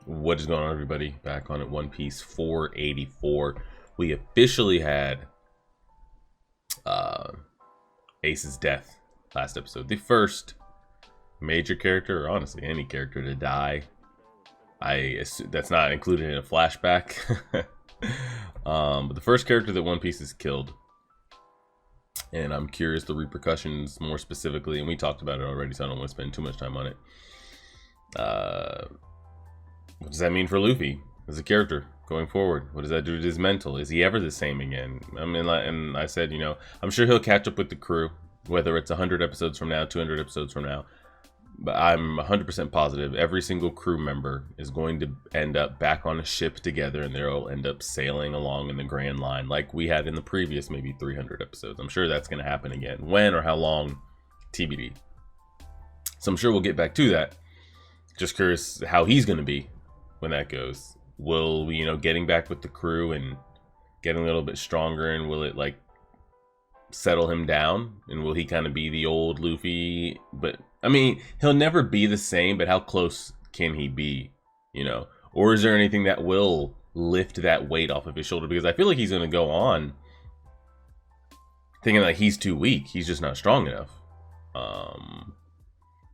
What is going on, everybody? Back on at One Piece 484. We officially had uh, Ace's death last episode. The first major character, or honestly any character to die. That's not included in a flashback. But the first character that One Piece has killed. And I'm curious the repercussions more specifically, and we talked about it already, so I don't want to spend too much time on it. What does that mean for Luffy as a character going forward? What does that do to his mental? Is he ever the same again? I mean, and I said, I'm sure he'll catch up with the crew, whether it's 100 episodes from now, 200 episodes from now. But I'm 100% positive every single crew member is going to end up back on a ship together, and they'll end up sailing along in the Grand Line like we had in the previous maybe 300 episodes. I'm sure that's going to happen again. When or how long, TBD. So I'm sure we'll get back to that. Just curious how he's going to be when that goes. Will we, getting back with the crew and getting a little bit stronger, and will it like settle him down, and will he kind of be the old Luffy? But I mean, he'll never be the same, but how close can he be, or is there anything that will lift that weight off of his shoulder? Because I feel like he's going to go on thinking like he's too weak, he's just not strong enough.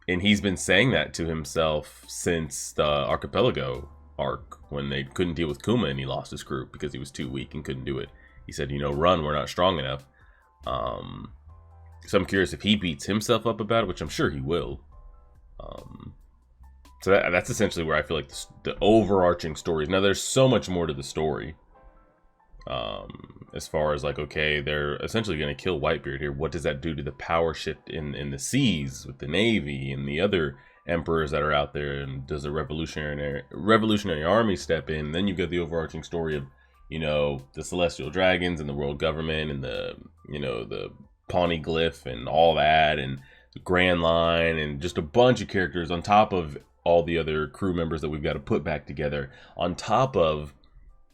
And he's been saying that to himself since the Archipelago arc, when they couldn't deal with Kuma and he lost his crew because he was too weak and couldn't do it. He said, run, we're not strong enough. So I'm curious if he beats himself up about it, which I'm sure he will. So that's essentially where I feel like the overarching story is. Now, there's so much more to the story. As far as like, okay, they're essentially going to kill Whitebeard here. What does that do to the power shift in the seas with the Navy and the other emperors that are out there? And does the revolutionary army step in? Then you've got the overarching story of, the Celestial Dragons and the world government and the Pawnee Glyph and all that, and the Grand Line, and just a bunch of characters on top of all the other crew members that we've got to put back together. On top of,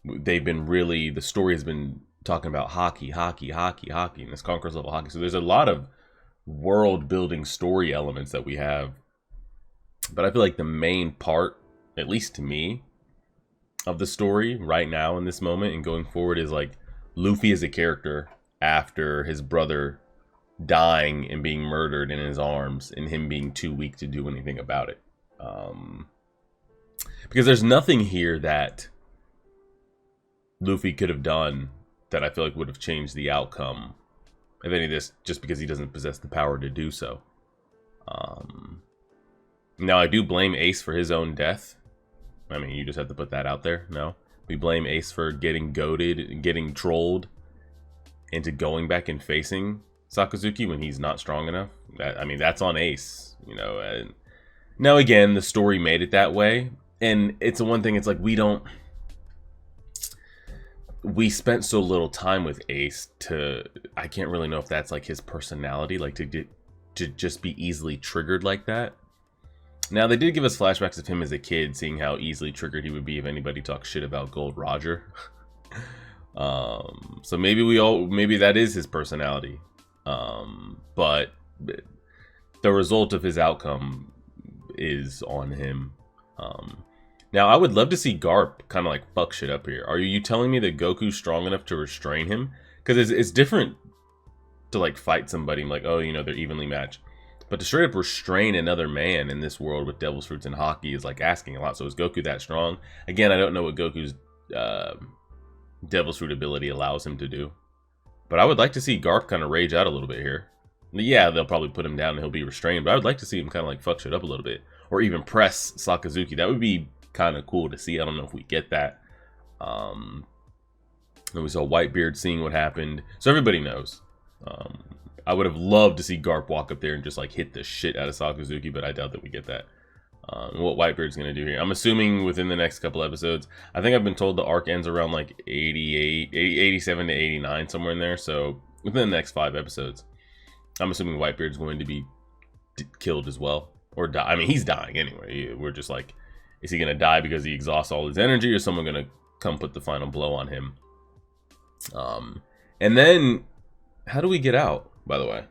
the story has been talking about hockey, and this Conqueror's level hockey. So there's a lot of world building story elements that we have. But I feel like the main part, at least to me, of the story right now in this moment and going forward is like Luffy as a character after his brother dying and being murdered in his arms, and him being too weak to do anything about it. Because there's nothing here that Luffy could have done that I feel like would have changed the outcome of any of this, just because he doesn't possess the power to do so. Now, I do blame Ace for his own death. I mean, you just have to put that out there. No, we blame Ace for getting goaded and getting trolled into going back and facing Sakazuki when he's not strong enough. That's on Ace, And now, again, the story made it that way, and it's the one thing. It's like we spent so little time with Ace I can't really know if that's like his personality, like to just be easily triggered like that. Now, they did give us flashbacks of him as a kid, seeing how easily triggered he would be if anybody talks shit about Gold Roger. So maybe that is his personality. But the result of his outcome is on him. Now, I would love to see Garp kind of like fuck shit up here. Are you telling me that Goku's strong enough to restrain him? Because it's different to like fight somebody like, oh, they're evenly matched. But to straight up restrain another man in this world with Devil's Fruits and Haki is like asking a lot. So is Goku that strong? Again, I don't know what Goku's Devil's Fruit ability allows him to do. But I would like to see Garp kind of rage out a little bit here. Yeah, they'll probably put him down and he'll be restrained. But I would like to see him kind of like fuck shit up a little bit. Or even press Sakazuki. That would be kind of cool to see. I don't know if we get that. And we saw Whitebeard seeing what happened. So everybody knows. I would have loved to see Garp walk up there and just like hit the shit out of Sakazuki, but I doubt that we get that. What Whitebeard's going to do here. I'm assuming within the next couple episodes. I think I've been told the arc ends around like 87 to 89, somewhere in there. So within the next 5 episodes, I'm assuming Whitebeard's going to be killed as well. Or die. I mean, he's dying anyway. We're just like, is he going to die because he exhausts all his energy, or is someone going to come put the final blow on him? And then, how do we get out, by the way?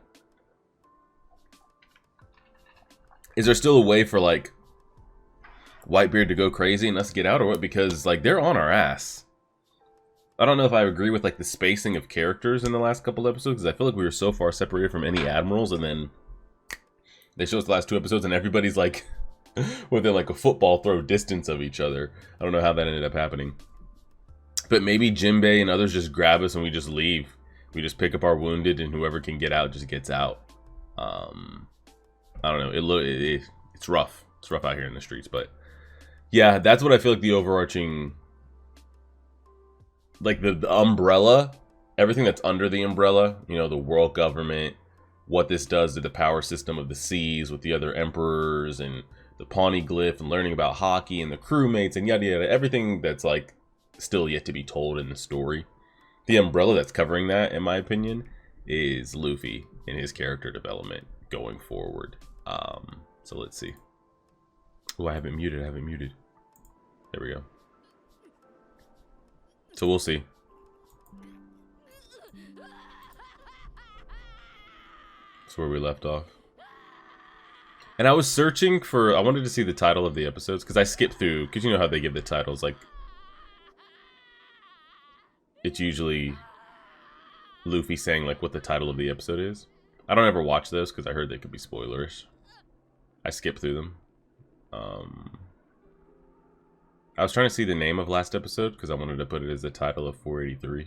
Is there still a way for like Whitebeard to go crazy and us get out, or what? Because like they're on our ass. I don't know if I agree with like the spacing of characters in the last couple episodes, because I feel like we were so far separated from any admirals, and then they show us the last 2 episodes and everybody's like within like a football throw distance of each other. I don't know how that ended up happening. But maybe Jinbei and others just grab us and we just leave. We just pick up our wounded, and whoever can get out just gets out. I don't know. It's rough. It's rough out here in the streets, but yeah, that's what I feel like the overarching, like the umbrella, everything that's under the umbrella, you know, the world government, what this does to the power system of the seas with the other emperors and the Pawnee glyph, and learning about hockey and the crewmates and yada yada, everything that's like still yet to be told in the story. The umbrella that's covering that, in my opinion, is Luffy and his character development going forward. So let's see. Oh, I haven't muted. There we go. So we'll see. That's where we left off. And I was searching for, I wanted to see the title of the episodes, because I skipped through, because you know how they give the titles, like, it's usually Luffy saying like what the title of the episode is. I don't ever watch those because I heard they could be spoilers. I skip through them. I was trying to see the name of last episode because I wanted to put it as the title of 483.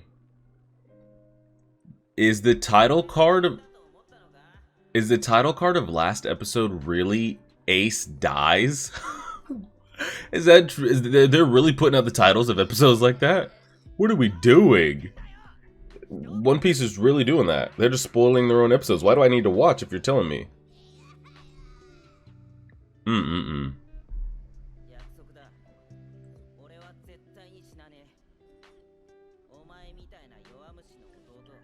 Is the title card of last episode really Ace dies? Is that true? They're really putting out the titles of episodes like that? What are we doing? One Piece is really doing that. They're just spoiling their own episodes. Why do I need to watch if you're telling me?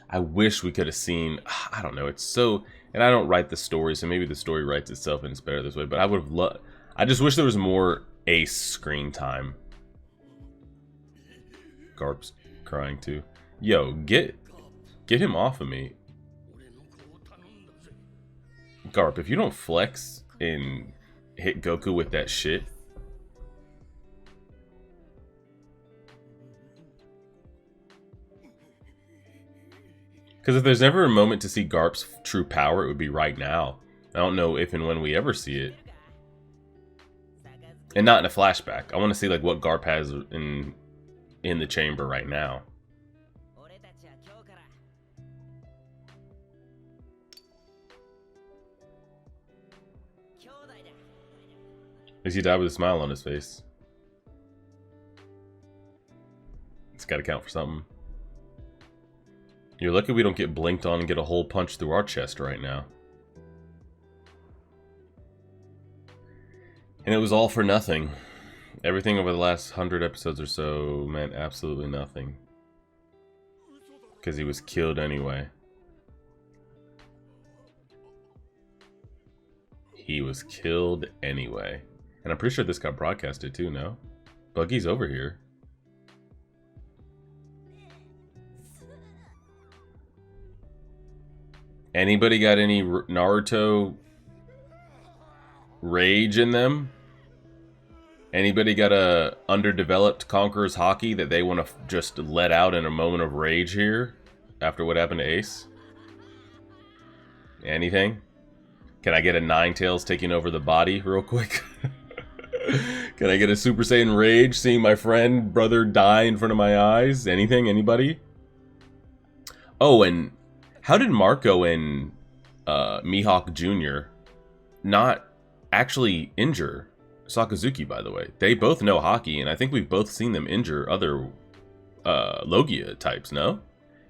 I wish we could have seen, I don't know, it's so, and I don't write the story, so maybe the story writes itself and it's better this way, but I would have loved, I just wish there was more Ace screen time. Garp's crying too. Yo, get him off of me. Garp, if you don't flex and hit Goku with that shit. Because if there's ever a moment to see Garp's true power, it would be right now. I don't know if and when we ever see it. And not in a flashback. I want to see like what Garp has in the chamber right now. At least he died with a smile on his face. It's gotta count for something. You're lucky we don't get blinked on and get a hole punched through our chest right now. And it was all for nothing. Everything over the last 100 episodes or so meant absolutely nothing. Because he was killed anyway. He was killed anyway. And I'm pretty sure this got broadcasted too, no? Buggy's over here. Anybody got any Naruto rage in them? Anybody got a underdeveloped Conqueror's Haki that they want to just let out in a moment of rage here after what happened to Ace? Anything? Can I get a Ninetales taking over the body real quick? Can I get a Super Saiyan rage seeing my friend, brother die in front of my eyes? Anything? Anybody? Oh, and how did Marco and Mihawk Jr. not actually injure Sakazuki, by the way? They both know Haki, and I think we've both seen them injure other Logia types, no?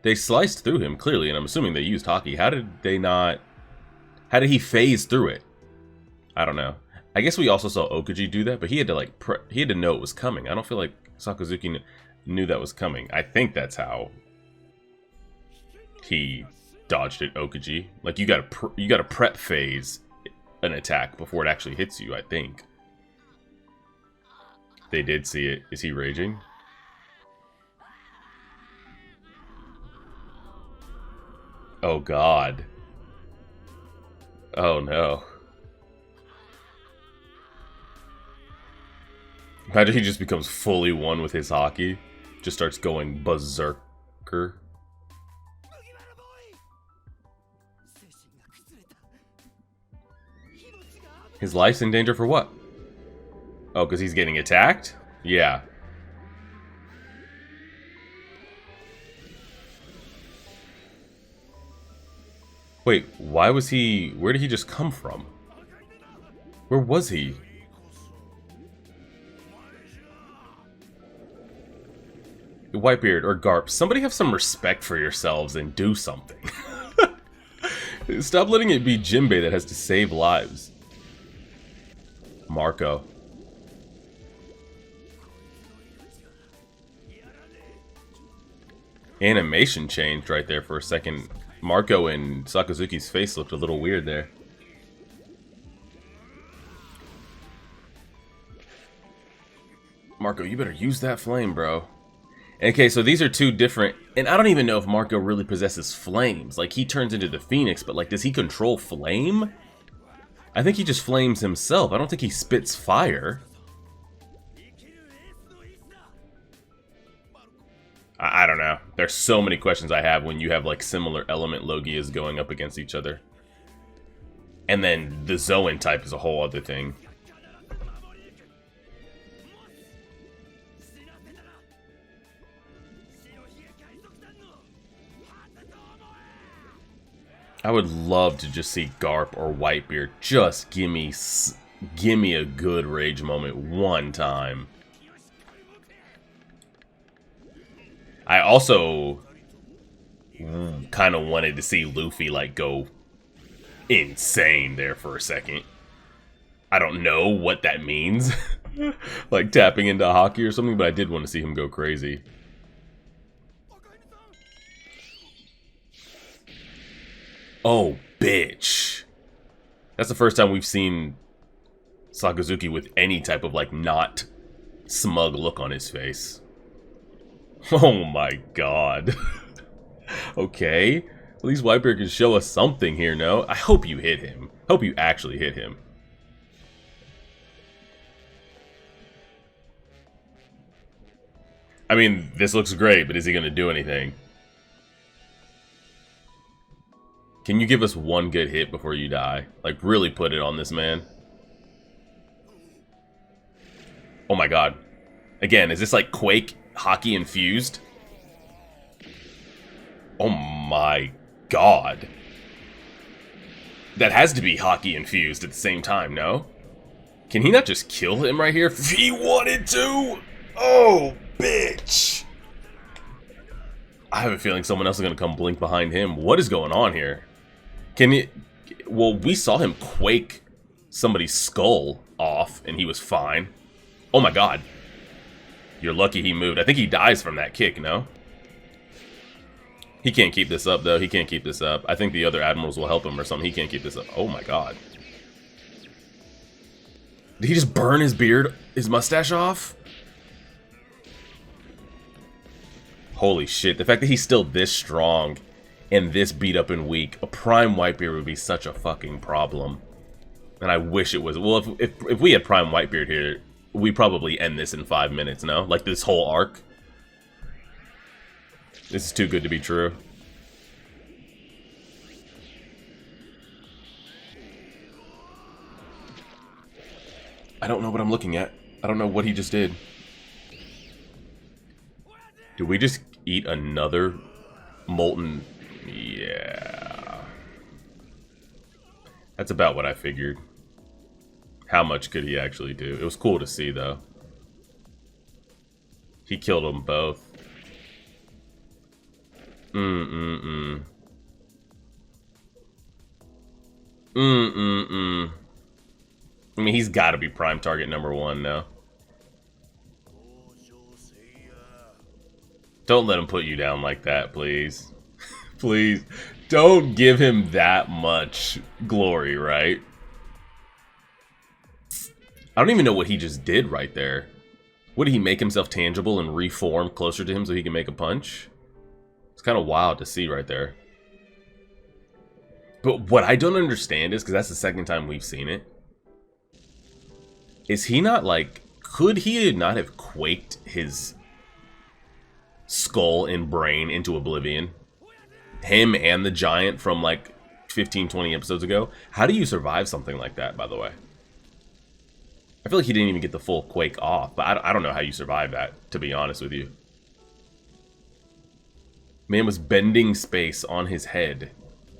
They sliced through him, clearly, and I'm assuming they used Haki. How did they not... How did he phase through it? I don't know. I guess we also saw Okaji do that, but he had to like he had to know it was coming. I don't feel like Sakazuki knew that was coming. I think that's how he dodged it, Okaji. Like you gotta prep phase an attack before it actually hits you, I think. They did see it. Is he raging? Oh god. Oh no. Imagine he just becomes fully one with his hockey. Just starts going berserker. His life's in danger for what? Oh, because he's getting attacked? Yeah. Wait, why was he... Where did he just come from? Where was he? Whitebeard or Garp, somebody have some respect for yourselves and do something. Stop letting it be Jinbei that has to save lives. Marco. Animation changed right there for a second. Marco and Sakazuki's face looked a little weird there. Marco, you better use that flame, bro. Okay, so these are two different... And I don't even know if Marco really possesses flames. Like, he turns into the Phoenix, but, like, does he control flame? I think he just flames himself. I don't think he spits fire. I don't know. There's so many questions I have when you have, like, similar element Logias going up against each other. And then the Zoan type is a whole other thing. I would love to just see Garp or Whitebeard just give me a good rage moment one time. I also kind of wanted to see Luffy like go insane there for a second. I don't know what that means, like tapping into hockey or something, but I did want to see him go crazy. Oh, bitch. That's the first time we've seen Sakazuki with any type of, like, not smug look on his face. Oh my god. Okay. At least Whitebeard can show us something here, no? I hope you hit him. Hope you actually hit him. I mean, this looks great, but is he going to do anything? Can you give us one good hit before you die? Like, really put it on this man. Oh my god. Again, is this like Quake hockey infused? Oh my god. That has to be hockey infused at the same time, no? Can he not just kill him right here if he wanted to? Oh, bitch. I have a feeling someone else is going to come blink behind him. What is going on here? Can he... Well, we saw him quake somebody's skull off, and he was fine. Oh my god. You're lucky he moved. I think he dies from that kick, no? He can't keep this up, though. He can't keep this up. I think the other admirals will help him or something. He can't keep this up. Oh my god. Did he just burn his beard, his mustache off? Holy shit. The fact that he's still this strong and this beat up and weak, a prime Whitebeard would be such a fucking problem. And I wish it was. Well, if we had prime Whitebeard here, we probably end this in 5 minutes, no? Like this whole arc. This is too good to be true. I don't know what I'm looking at. I don't know what he just did. Did we just eat another molten... Yeah. That's about what I figured. How much could he actually do? It was cool to see, though. He killed them both. I mean, he's got to be prime target #1 now. Don't let him put you down like that, please. Please. Don't give him that much glory, right? I don't even know what he just did right there. Would he make himself tangible and reform closer to him so he can make a punch? It's kind of wild to see right there. But what I don't understand is, because that's the second time we've seen it, is he not, like, could he not have quaked his skull and brain into oblivion? Him and the giant from like 15-20 episodes ago. How do you survive something like that, by the way? I feel like he didn't even get the full quake off, but I don't know how you survive that, to be honest with you. Man was bending space on his head.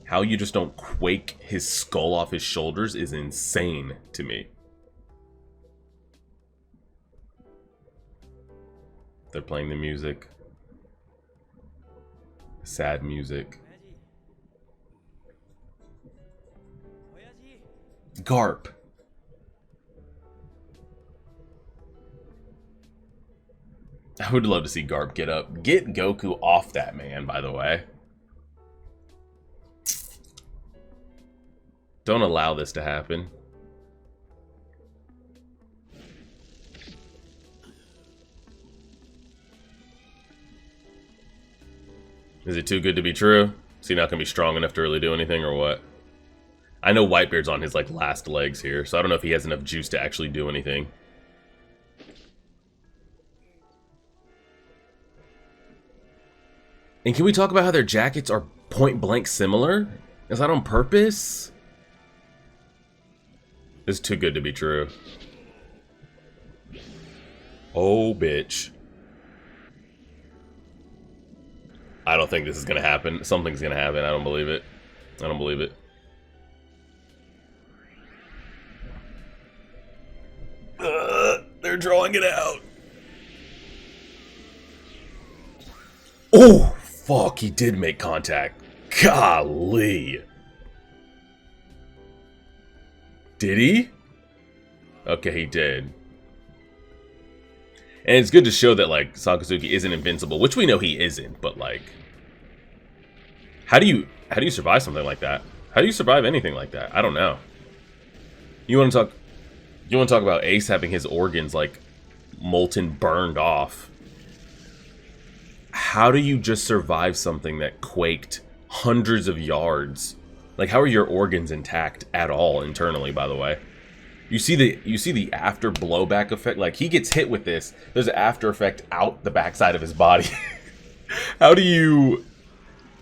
How you just don't quake his skull off his shoulders is insane to me. They're playing the music. Sad music. Garp. I would love to see Garp get up. Get Goku off that man, by the way. Don't allow this to happen. Is it too good to be true? Is he not going to be strong enough to really do anything, or what? I know Whitebeard's on his like last legs here, so I don't know if he has enough juice to actually do anything. And can we talk about how their jackets are point blank similar? Is that on purpose? This is too good to be true. Oh, bitch. I don't think this is gonna happen. Something's gonna happen. I don't believe it. I don't believe it. They're drawing it out. Oh, fuck. He did make contact. Golly. Did he? Okay, he did. And it's good to show that, like, Sakazuki isn't invincible, which we know he isn't, but, like... How do you survive something like that? How do you survive anything like that? I don't know. You want to talk about Ace having his organs, like, molten, burned off. How do you just survive something that quaked hundreds of yards? Like, how are your organs intact at all internally, by the way? You see the after blowback effect? Like, he gets hit with this, there's an after effect out the backside of his body. How do you...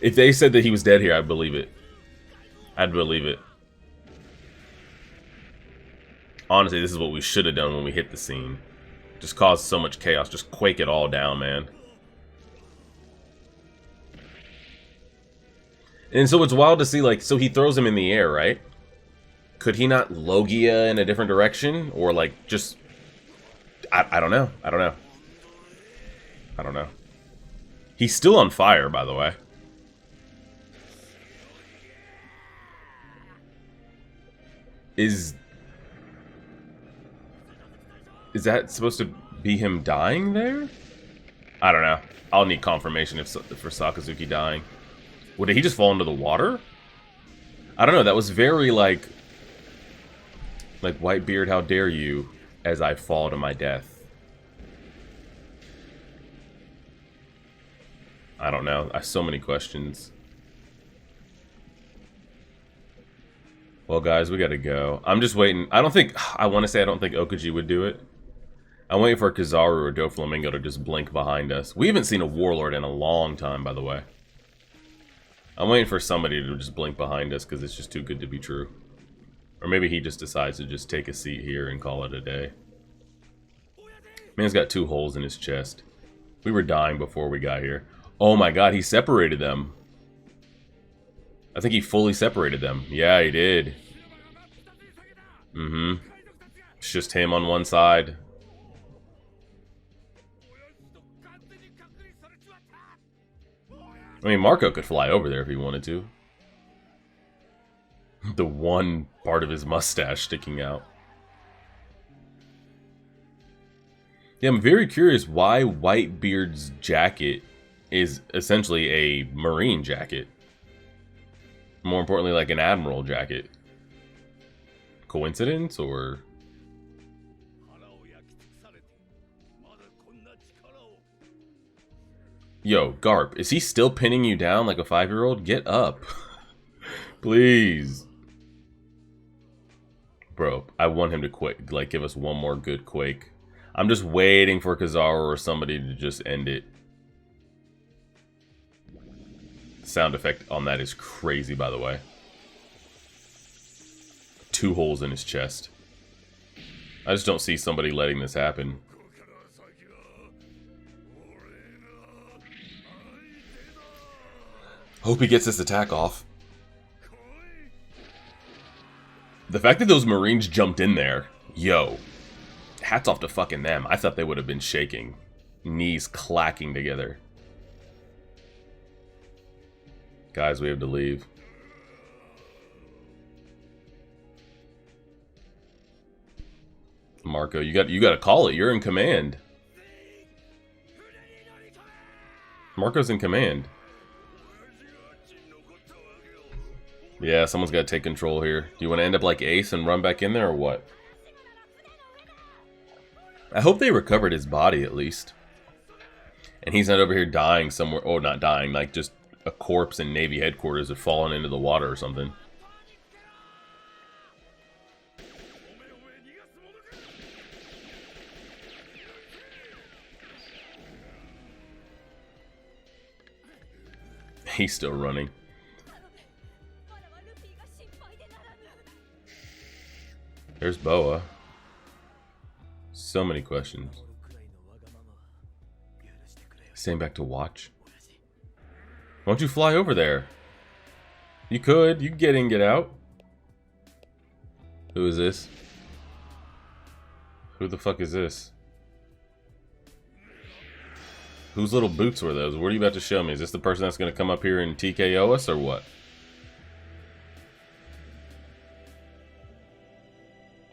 If they said that he was dead here, I'd believe it. I'd believe it. Honestly, this is what we should have done when we hit the scene. Just caused so much chaos. Just quake it all down, man. And so it's wild to see, like, so he throws him in the air, right? Could he not Logia in a different direction? Or, like, just... I don't know. I don't know. I don't know. He's still on fire, by the way. Is that supposed to be him dying there? I don't know. I'll need confirmation for Sakazuki dying. Did he just fall into the water? I don't know. That was very like Whitebeard, how dare you, as I fall to my death. I don't know. I have so many questions. Well, guys, we gotta go. I'm just waiting. I don't think Okaji would do it. I'm waiting for Kizaru or Doflamingo to just blink behind us. We haven't seen a Warlord in a long time, by the way. I'm waiting for somebody to just blink behind us because it's just too good to be true. Or maybe he just decides to just take a seat here and call it a day. Man's got 2 holes in his chest. We were dying before we got here. Oh my god, he separated them. I think he fully separated them. Yeah, he did. Mm-hmm. It's just him on one side. I mean, Marco could fly over there if he wanted to. The one part of his mustache sticking out. Yeah, I'm very curious why Whitebeard's jacket is essentially a Marine jacket. More importantly, like an Admiral jacket. Coincidence, or... Yo, Garp, is he still pinning you down like a 5-year-old? Get up. Please. Bro, I want him to quake, like, give us one more good quake. I'm just waiting for Kizaru or somebody to just end it. Sound effect on that is crazy, by the way. 2 holes in his chest. I just don't see somebody letting this happen. Hope he gets this attack off. The fact that those Marines jumped in there, yo, hats off to fucking them. I thought they would have been shaking. Knees clacking together. Guys, we have to leave. Marco, you got to call it. You're in command. Marco's in command. Yeah, someone's got to take control here. Do you want to end up like Ace and run back in there or what? I hope they recovered his body at least. And he's not over here dying somewhere. Oh, not dying. Like just a corpse in Navy headquarters have fallen into the water or something. He's still running. There's Boa. So many questions. Staying back to watch. Why don't you fly over there? You could. You can get in, get out. Who is this? Who the fuck is this? Whose little boots were those? What are you about to show me? Is this the person that's going to come up here and TKO us or what?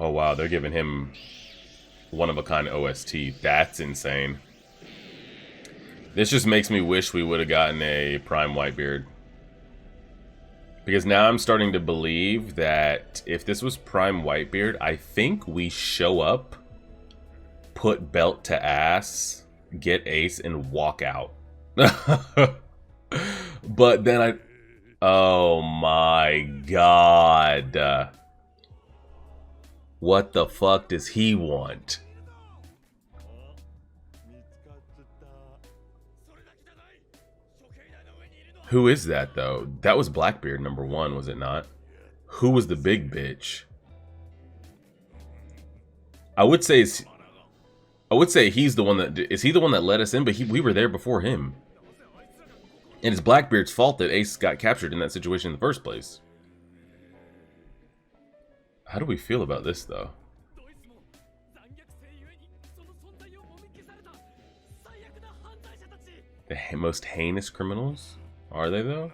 Oh wow, they're giving him one-of-a-kind OST. That's insane. This just makes me wish we would have gotten a Prime Whitebeard. Because now I'm starting to believe that if this was Prime Whitebeard, I think we show up, put belt to ass, get Ace, and walk out. But then I... Oh my god. What the fuck does he want? Who is that though? That was Blackbeard #1, was it not? Who was the big bitch? I would say he's the one that is he the one that let us in, but we were there before him. And it's Blackbeard's fault that Ace got captured in that situation in the first place. How do we feel about this, though? The most heinous criminals? Are they, though?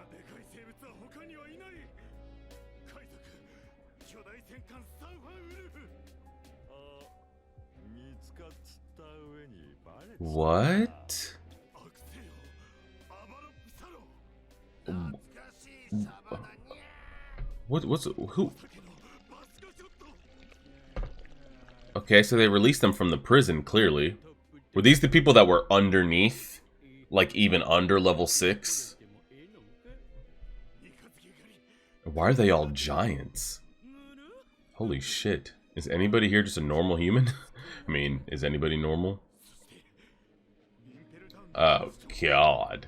What? Who? Okay, so they released them from the prison, clearly. Were these the people that were underneath? Like, even under level 6? Why are they all giants? Holy shit. Is anybody here just a normal human? I mean, is anybody normal? Oh, God.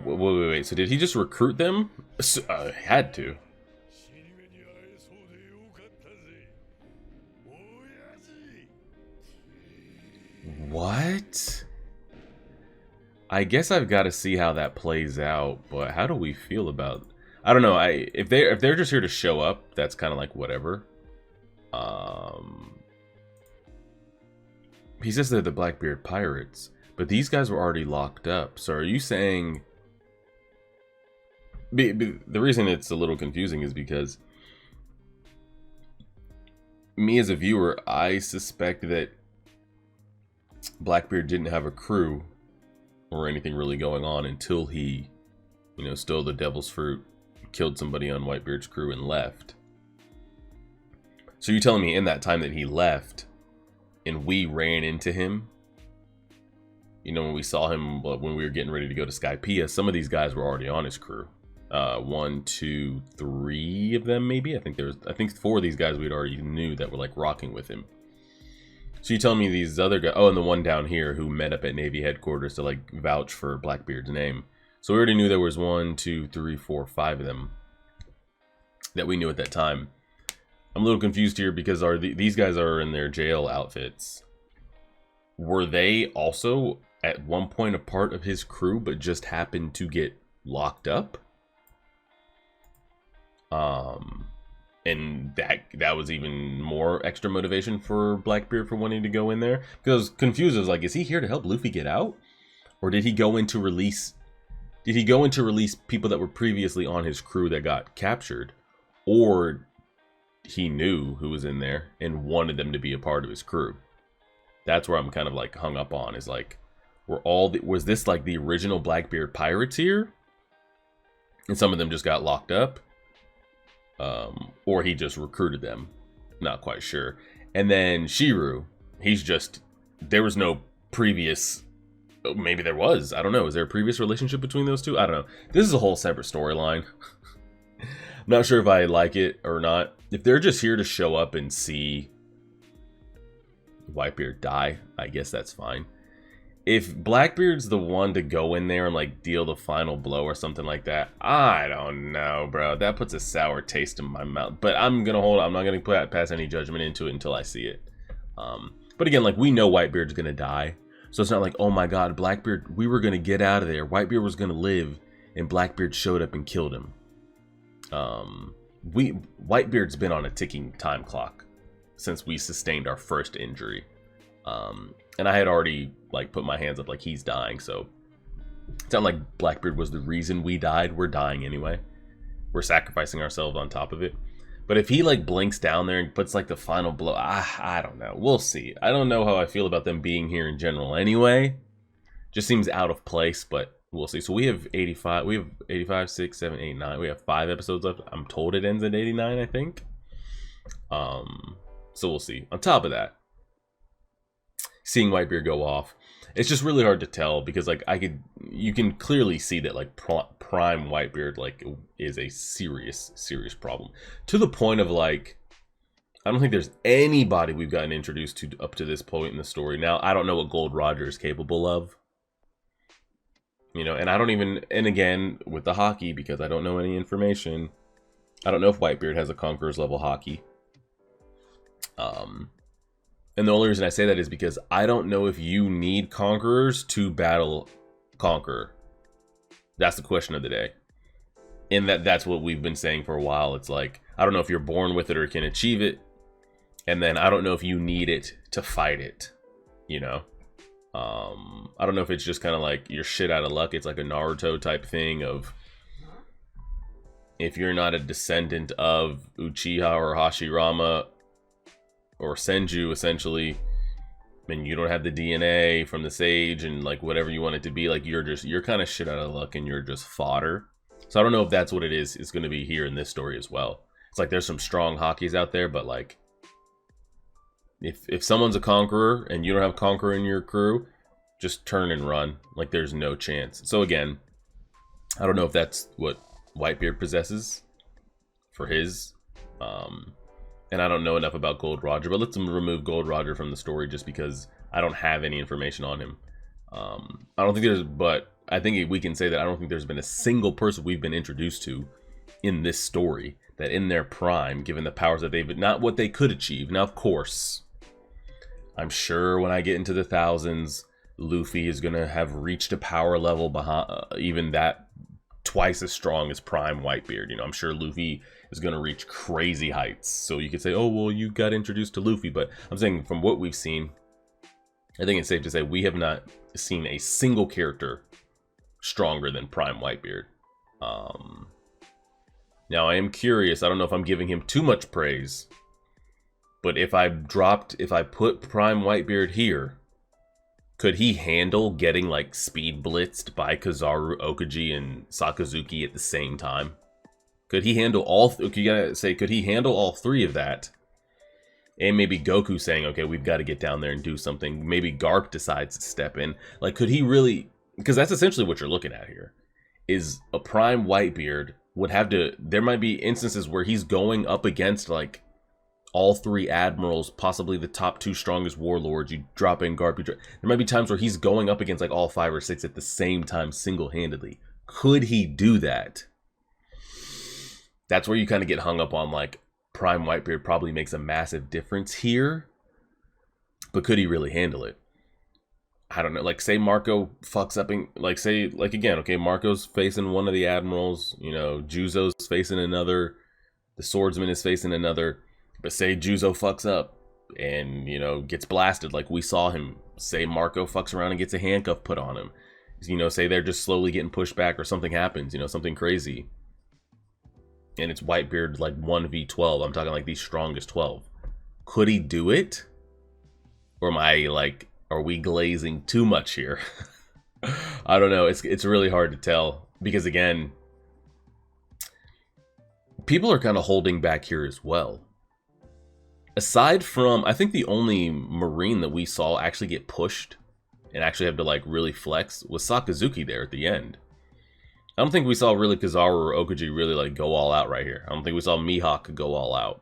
Wait. So did he just recruit them? Had to. What? I guess I've got to see how that plays out, but how do we feel about... I don't know. If they're just here to show up, that's kind of like whatever. He says they're the Blackbeard pirates, but these guys were already locked up. So are you saying... The reason it's a little confusing is because me as a viewer, I suspect that Blackbeard didn't have a crew or anything really going on until he, you know, stole the devil's fruit, killed somebody on Whitebeard's crew and left. So you're telling me in that time that he left and we ran into him, you know, when we saw him when we were getting ready to go to Skypiea, some of these guys were already on his crew. 1, 2, 3 of them maybe. I think 4 of these guys we'd already knew that were like rocking with him. So you telling me these other guys? Oh, and the one down here who met up at Navy headquarters to like vouch for Blackbeard's name. So we already knew there was 1, 2, 3, 4, 5 of them that we knew at that time. I'm a little confused here because these guys are in their jail outfits. Were they also at one point a part of his crew, but just happened to get locked up? And that was even more extra motivation for Blackbeard for wanting to go in there. Because I was confused. I was like, is he here to help Luffy get out? Or did he go in to release... Did he go in to release people that were previously on his crew that got captured? Or he knew who was in there and wanted them to be a part of his crew? That's where I'm kind of like hung up on, is like, was this like the original Blackbeard pirates here? And some of them just got locked up? Or he just recruited them? Not quite sure. And then Shiru, there was no previous... Maybe there was. I don't know. Is there a previous relationship between those two? I don't know. This is a whole separate storyline. I'm not sure if I like it or not. If they're just here to show up and see Whitebeard die, I guess that's fine. If Blackbeard's the one to go in there and like deal the final blow or something like that, I don't know, bro. That puts a sour taste in my mouth. But I'm gonna hold on. I'm not gonna pass any judgment into it until I see it. But again, like, we know Whitebeard's gonna die. So it's not like, oh my god, Blackbeard, we were going to get out of there. Whitebeard was going to live, and Blackbeard showed up and killed him. Whitebeard's been on a ticking time clock since we sustained our first injury. And I had already, like, put my hands up like he's dying, so it's not like Blackbeard was the reason we died. We're dying anyway. We're sacrificing ourselves on top of it. But if he like blinks down there and puts like the final blow, I don't know. We'll see. I don't know how I feel about them being here in general anyway. Just seems out of place, but we'll see. So we have 85. We have 85, 6, 7, 8, 9. We have 5 episodes left. I'm told it ends at 89, I think. So we'll see. On top of that, seeing Whitebeard go off, it's just really hard to tell because like you can clearly see that like prime Whitebeard like is a serious problem, to the point of like, I don't think there's anybody we've gotten introduced to up to this point in the story. Now I don't know what Gold Roger is capable of, you know, and I don't even, and again with the hockey, because I don't know any information, I don't know if Whitebeard has a Conqueror's level hockey. And the only reason I say that is because I don't know if you need Conquerors to battle Conqueror. That's the question of the day. And that's what we've been saying for a while. It's like, I don't know if you're born with it or can achieve it. And then I don't know if you need it to fight it, you know? I don't know if it's just kind of like you're shit out of luck. It's like a Naruto type thing of, if you're not a descendant of Uchiha or Hashirama or Senju, essentially, and you don't have the DNA from the Sage and like whatever you want it to be, like you're kind of shit out of luck and you're just fodder. So I don't know if that's what it is. It's going to be here in this story as well. It's like there's some strong hockeys out there, but like if someone's a Conqueror and you don't have Conqueror in your crew, just turn and run. Like there's no chance. So again, I don't know if that's what Whitebeard possesses for his. And I don't know enough about Gold Roger, but let's remove Gold Roger from the story just because I don't have any information on him. I don't think there's, but I think we can say that I don't think there's been a single person we've been introduced to in this story that in their prime, given the powers that they've, not what they could achieve. Now, of course, I'm sure when I get into the thousands, Luffy is going to have reached a power level behind, even that twice as strong as prime Whitebeard. You know, I'm sure Luffy is going to reach crazy heights. So you could say, oh, well, you got introduced to Luffy. But I'm saying from what we've seen, I think it's safe to say we have not seen a single character stronger than prime Whitebeard. Now, I am curious. I don't know if I'm giving him too much praise. But if I put prime Whitebeard here, could he handle getting like speed blitzed by Kizaru, Okaji, and Sakazuki at the same time? Could he handle could he handle all 3 of that? And maybe Goku saying, okay, we've got to get down there and do something. Maybe Garp decides to step in. Like, could he really, because that's essentially what you're looking at here, is a prime Whitebeard would have to, there might be instances where he's going up against like all 3 admirals, possibly the top 2 strongest warlords. You drop in Garp, there might be times where he's going up against like all 5 or 6 at the same time single-handedly. Could he do that? That's where you kind of get hung up on like Prime Whitebeard probably makes a massive difference here, but could he really handle it? I don't know. Like, say Marco fucks up and like, say, like, again, okay, Marco's facing one of the admirals, you know, Juzo's facing another, the swordsman is facing another. But say Juzo fucks up and, you know, gets blasted like we saw him. Say Marco fucks around and gets a handcuff put on him. You know, say they're just slowly getting pushed back or something happens, you know, something crazy. And it's Whitebeard like 1v12. I'm talking like the strongest 12. Could he do it? Or am I like, are we glazing too much here? I don't know. It's really hard to tell. Because again, people are kind of holding back here as well. Aside from, I think the only Marine that we saw actually get pushed and actually have to like really flex was Sakazuki there at the end. I don't think we saw really Kizaru or Okuji really like go all out right here. I don't think we saw Mihawk go all out.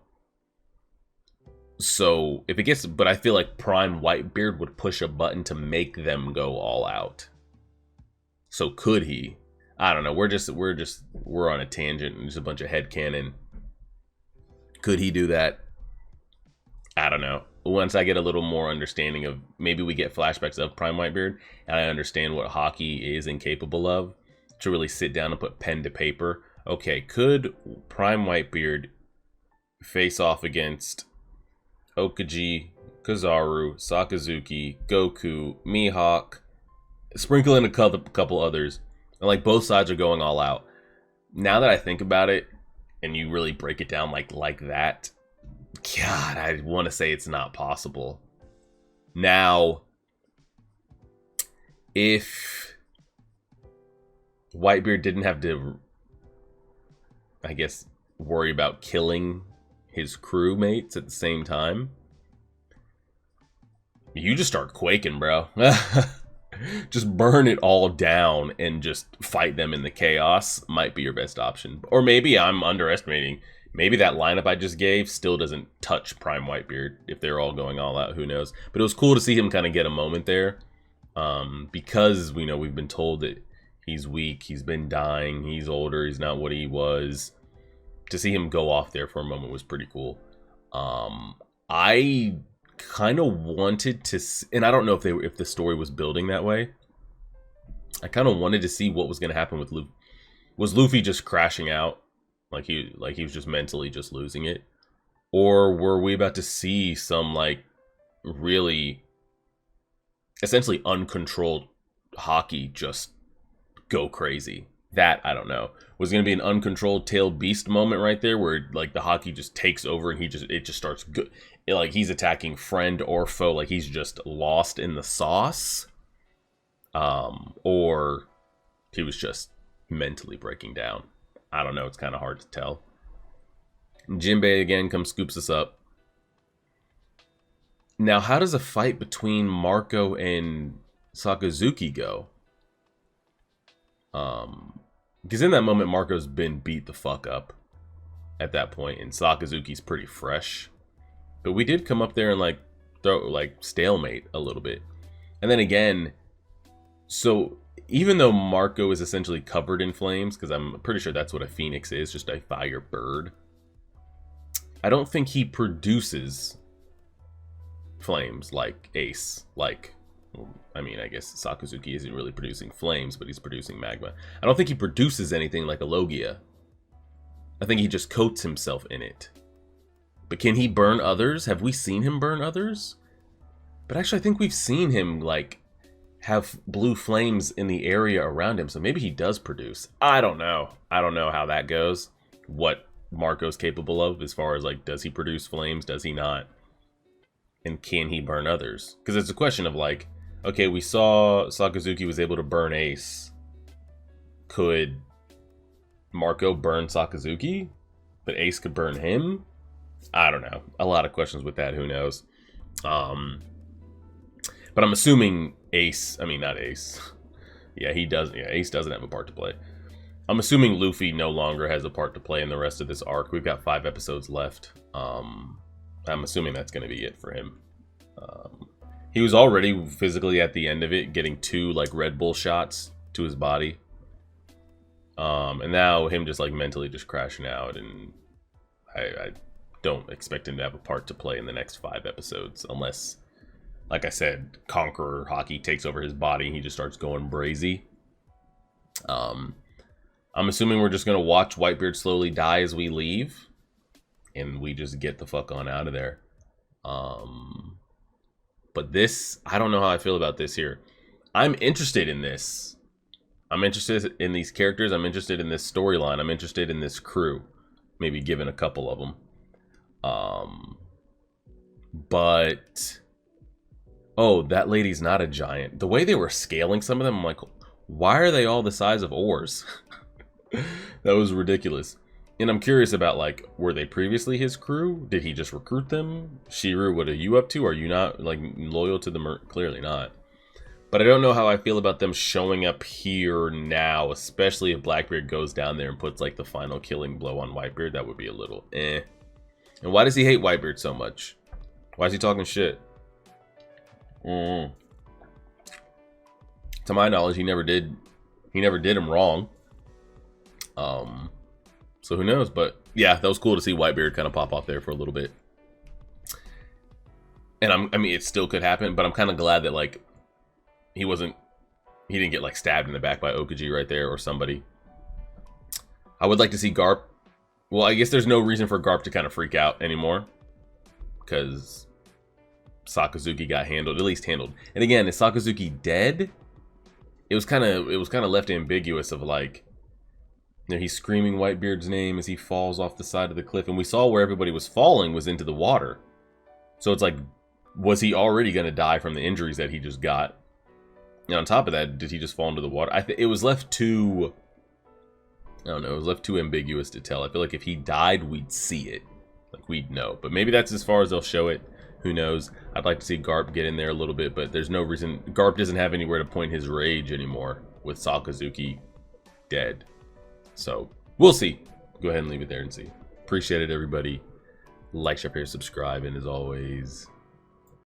So if it gets, but I feel like Prime Whitebeard would push a button to make them go all out. So could he? I don't know. We're on a tangent and just a bunch of headcanon. Could he do that? I don't know. Once I get a little more understanding of, maybe we get flashbacks of Prime Whitebeard and I understand what hockey is incapable of, to really sit down and put pen to paper. Okay, could Prime Whitebeard face off against Okuji, Kizaru, Sakazuki, Goku, Mihawk, sprinkle in a couple others, and like both sides are going all out. Now that I think about it, and you really break it down like that, God, I want to say it's not possible. Now, if Whitebeard didn't have to, I guess, worry about killing his crewmates at the same time, you just start quaking, bro. Just burn it all down and just fight them in the chaos might be your best option. Or maybe I'm underestimating. Maybe that lineup I just gave still doesn't touch Prime Whitebeard if they're all going all out. Who knows? But it was cool to see him kind of get a moment there, because we know we've been told that he's weak, he's been dying, he's older, he's not what he was. To see him go off there for a moment was pretty cool. I kind of wanted to, and I don't know if the story was building that way. I kind of wanted to see what was going to happen with Luffy. Was Luffy just crashing out? Like he was just mentally just losing it? Or were we about to see some like really essentially uncontrolled hockey just go crazy? That I don't know. Was going to be an uncontrolled tail beast moment right there where like the hockey just takes over and it just starts good, like he's attacking friend or foe, like he's just lost in the sauce, or he was just mentally breaking down. I don't know. It's kind of hard to tell. Jinbei again comes, scoops us up. Now, how does a fight between Marco and Sakazuki go? Because in that moment, Marco's been beat the fuck up at that point, and Sakazuki's pretty fresh. But we did come up there and like throw like stalemate a little bit. And then again, so even though Marco is essentially covered in flames, because I'm pretty sure that's what a phoenix is, just a fire bird, I don't think he produces flames like Ace. Like, I mean, I guess Sakazuki isn't really producing flames, but he's producing magma. I don't think he produces anything like a Logia. I think he just coats himself in it. But can he burn others? Have we seen him burn others? But actually, I think we've seen him, like, have blue flames in the area around him. So maybe he does produce. I don't know. I don't know how that goes. What Marco's capable of as far as, like, does he produce flames? Does he not? And can he burn others? Because it's a question of, like, okay, we saw Sakazuki was able to burn Ace. Could Marco burn Sakazuki? But Ace could burn him? I don't know. A lot of questions with that. Who knows? But I'm assuming Ace, I mean, not Ace. Yeah, he does. Yeah, Ace doesn't have a part to play. I'm assuming Luffy no longer has a part to play in the rest of this arc. We've got 5 episodes left. I'm assuming that's going to be it for him. He was already physically at the end of it, getting 2 like Red Bull shots to his body. And now him just like mentally just crashing out, and I don't expect him to have a part to play in the next 5 episodes unless, like I said, Conqueror Hockey takes over his body and he just starts going brazy. I'm assuming we're just gonna watch Whitebeard slowly die as we leave, and we just get the fuck on out of there. But this, I don't know how I feel about this here. I'm interested in this. I'm interested in these characters. I'm interested in this storyline. I'm interested in this crew. Maybe given a couple of them. But oh, that lady's not a giant. The way they were scaling some of them, I'm like, why are they all the size of oars? That was ridiculous. And I'm curious about, like, were they previously his crew? Did he just recruit them? Shiru, what are you up to? Are you not, like, loyal to the clearly not. But I don't know how I feel about them showing up here now, especially if Blackbeard goes down there and puts, like, the final killing blow on Whitebeard. That would be a little eh. And why does he hate Whitebeard so much? Why is he talking shit? To my knowledge, he never did him wrong. So who knows? But yeah, that was cool to see Whitebeard kind of pop off there for a little bit. And I mean, it still could happen, but I'm kind of glad that, like, he didn't get, like, stabbed in the back by Okaji right there or somebody. I would like to see Garp. Well, I guess there's no reason for Garp to kind of freak out anymore, because Sakazuki got handled, at least handled. And again, is Sakazuki dead? It was kind of left ambiguous of, like, you know, he's screaming Whitebeard's name as he falls off the side of the cliff, and we saw where everybody was falling was into the water. So it's like, was he already going to die from the injuries that he just got? And on top of that, did he just fall into the water? It was left too, I don't know, it was left too ambiguous to tell. I feel like if he died, we'd see it. Like, we'd know. But maybe that's as far as they'll show it. Who knows? I'd like to see Garp get in there a little bit, but there's no reason. Garp doesn't have anywhere to point his rage anymore with Sakazuki dead. So, we'll see. Go ahead and leave it there and see. Appreciate it, everybody. Like, share, subscribe, and as always,